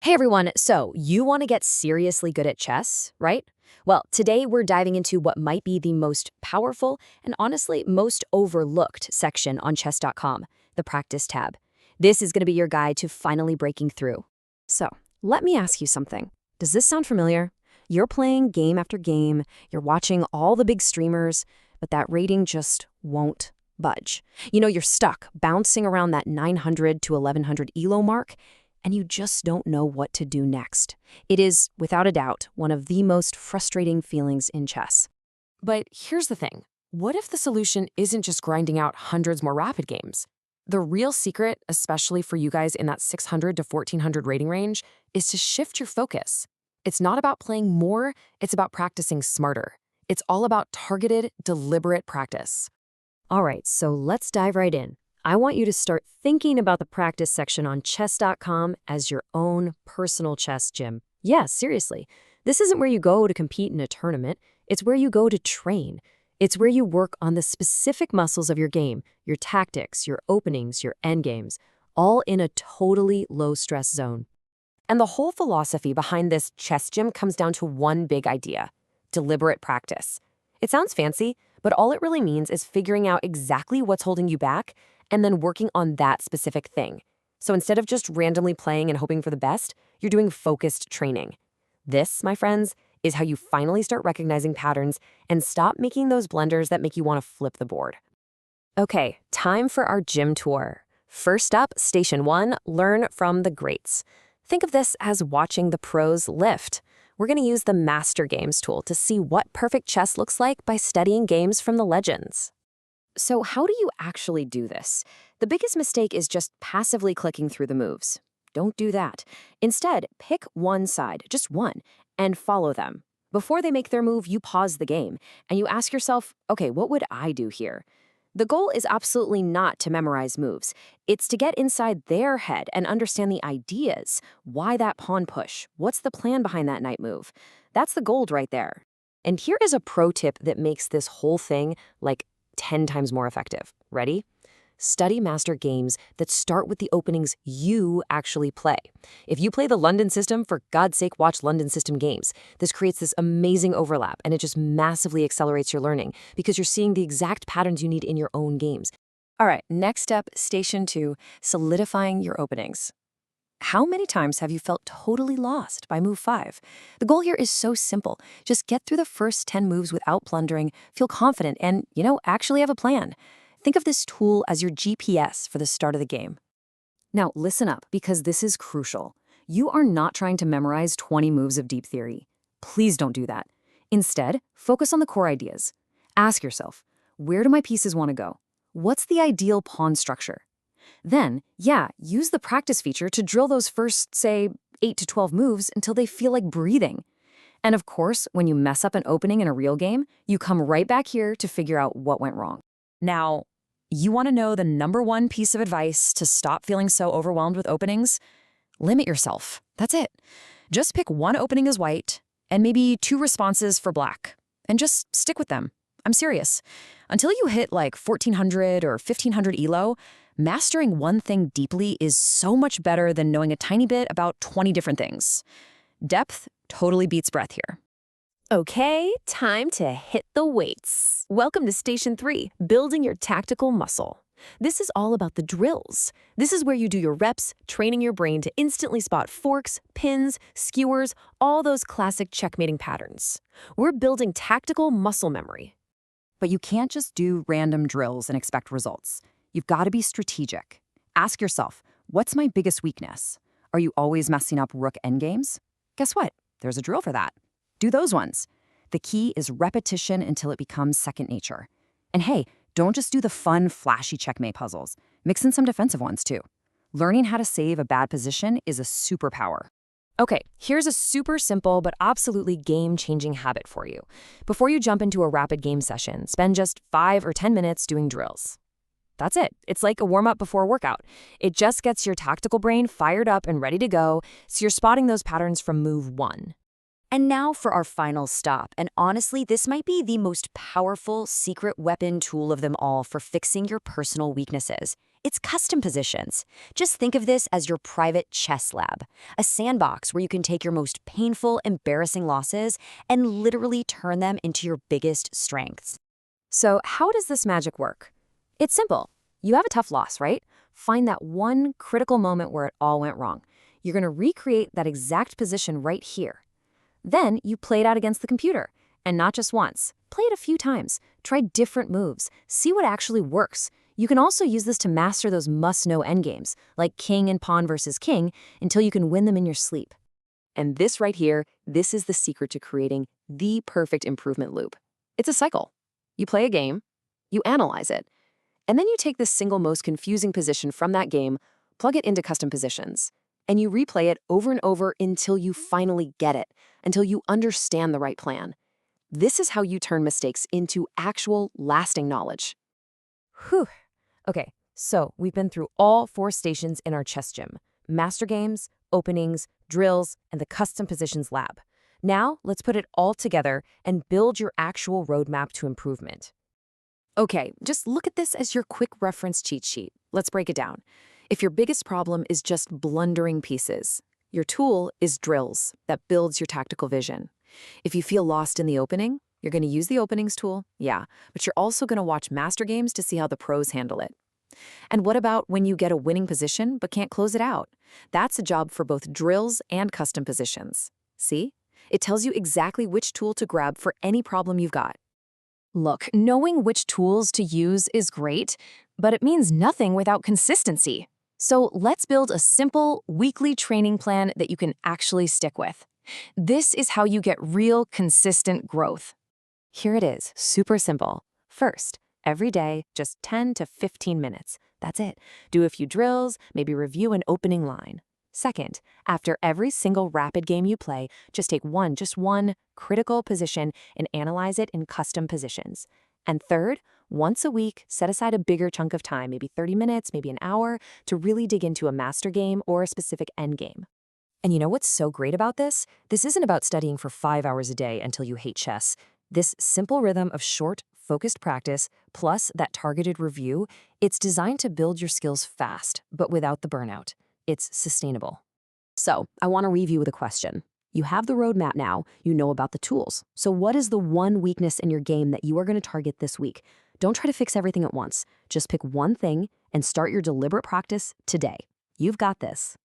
Hey everyone, so you want to get seriously good at chess, right? Well, today we're diving into what might be the most powerful and honestly most overlooked section on chess.com, the practice tab. This is going to be your guide to finally breaking through. So, let me ask you something. Does this sound familiar? You're playing game after game, you're watching all the big streamers, but that rating just won't budge. You're stuck bouncing around that 900 to 1100 elo mark, and you just don't know what to do next. It is, without a doubt, one of the most frustrating feelings in chess. But here's the thing. What if the solution isn't just grinding out hundreds more rapid games? The real secret, especially for you guys in that 600 to 1400 rating range, is to shift your focus. It's not about playing more, it's about practicing smarter. It's all about targeted, deliberate practice. All right, so let's dive right in. I want you to start thinking about the practice section on chess.com as your own personal chess gym. Yeah, seriously. This isn't where you go to compete in a tournament. It's where you go to train. It's where you work on the specific muscles of your game, your tactics, your openings, your endgames, all in a totally low-stress zone. And the whole philosophy behind this chess gym comes down to one big idea: deliberate practice. It sounds fancy, but all it really means is figuring out exactly what's holding you back and then working on that specific thing. So instead of just randomly playing and hoping for the best, you're doing focused training. This, my friends, is how you finally start recognizing patterns and stop making those blunders that make you want to flip the board. Okay, time for our gym tour. First up, Station 1, learn from the greats. Think of this as watching the pros lift. We're going to use the Master Games tool to see what perfect chess looks like by studying games from the legends. So how do you actually do this? The biggest mistake is just passively clicking through the moves. Don't do that. Instead, pick one side, just one, and follow them. Before they make their move, you pause the game, and you ask yourself, okay, what would I do here? The goal is absolutely not to memorize moves. It's to get inside their head and understand the ideas. Why that pawn push? What's the plan behind that knight move? That's the gold right there. And here is a pro tip that makes this whole thing like 10 times more effective. Ready? Study master games that start with the openings you actually play. If you play the London system, for God's sake, watch London system games. This creates this amazing overlap, and it just massively accelerates your learning because you're seeing the exact patterns you need in your own games. All right, next up, Station 2, solidifying your openings. How many times have you felt totally lost by move 5? The goal here is so simple. Just get through the first 10 moves without blundering, feel confident, and, actually have a plan. Think of this tool as your GPS for the start of the game. Now, listen up, because this is crucial. You are not trying to memorize 20 moves of deep theory. Please don't do that. Instead, focus on the core ideas. Ask yourself, where do my pieces want to go? What's the ideal pawn structure? Then, use the practice feature to drill those first, say, 8 to 12 moves until they feel like breathing. And of course, when you mess up an opening in a real game, you come right back here to figure out what went wrong. Now, you want to know the #1 piece of advice to stop feeling so overwhelmed with openings? Limit yourself. That's it. Just pick one opening as white and maybe 2 responses for black, and just stick with them. I'm serious. Until you hit like 1400 or 1500 elo, mastering one thing deeply is so much better than knowing a tiny bit about 20 different things. Depth totally beats breadth here. Okay, time to hit the weights. Welcome to Station 3, building your tactical muscle. This is all about the drills. This is where you do your reps, training your brain to instantly spot forks, pins, skewers, all those classic checkmating patterns. We're building tactical muscle memory. But you can't just do random drills and expect results. You've got to be strategic. Ask yourself, what's my biggest weakness? Are you always messing up rook endgames? Guess what? There's a drill for that. Do those ones. The key is repetition until it becomes second nature. And hey, don't just do the fun, flashy checkmate puzzles. Mix in some defensive ones too. Learning how to save a bad position is a superpower. Okay, here's a super simple but absolutely game-changing habit for you. Before you jump into a rapid game session, spend just 5 or 10 minutes doing drills. That's it. It's like a warm-up before a workout. It just gets your tactical brain fired up and ready to go, so you're spotting those patterns from move 1. And now for our final stop, and honestly, this might be the most powerful secret weapon tool of them all for fixing your personal weaknesses. It's custom positions. Just think of this as your private chess lab, a sandbox where you can take your most painful, embarrassing losses and literally turn them into your biggest strengths. So how does this magic work? It's simple. You have a tough loss, right? Find that one critical moment where it all went wrong. You're going to recreate that exact position right here. Then you play it out against the computer. And not just once. Play it a few times. Try different moves. See what actually works. You can also use this to master those must-know endgames, like king and pawn versus king, until you can win them in your sleep. And this right here, this is the secret to creating the perfect improvement loop. It's a cycle. You play a game, you analyze it, and then you take this single most confusing position from that game, plug it into custom positions, and you replay it over and over until you finally get it, until you understand the right plan. This is how you turn mistakes into actual, lasting knowledge. Whew. Okay, so we've been through all 4 stations in our chess gym: master games, openings, drills, and the custom positions lab. Now, let's put it all together and build your actual roadmap to improvement. Okay, just look at this as your quick reference cheat sheet. Let's break it down. If your biggest problem is just blundering pieces, your tool is drills that builds your tactical vision. If you feel lost in the opening, you're going to use the openings tool, yeah, but you're also going to watch master games to see how the pros handle it. And what about when you get a winning position but can't close it out? That's a job for both drills and custom positions. See? It tells you exactly which tool to grab for any problem you've got. Look, knowing which tools to use is great, but it means nothing without consistency. So let's build a simple, weekly training plan that you can actually stick with. This is how you get real, consistent growth. Here it is, super simple. First, every day, just 10 to 15 minutes. That's it. Do a few drills, maybe review an opening line. Second, after every single rapid game you play, just take just one critical position and analyze it in custom positions. And third, once a week, set aside a bigger chunk of time, maybe 30 minutes, maybe an hour, to really dig into a master game or a specific end game. And you know what's so great about this? This isn't about studying for 5 hours a day until you hate chess. This simple rhythm of short, focused practice, plus that targeted review, it's designed to build your skills fast, but without the burnout. It's sustainable. So, I want to leave you with a question. You have the roadmap now, you know about the tools. So what is the one weakness in your game that you are going to target this week? Don't try to fix everything at once. Just pick one thing and start your deliberate practice today. You've got this.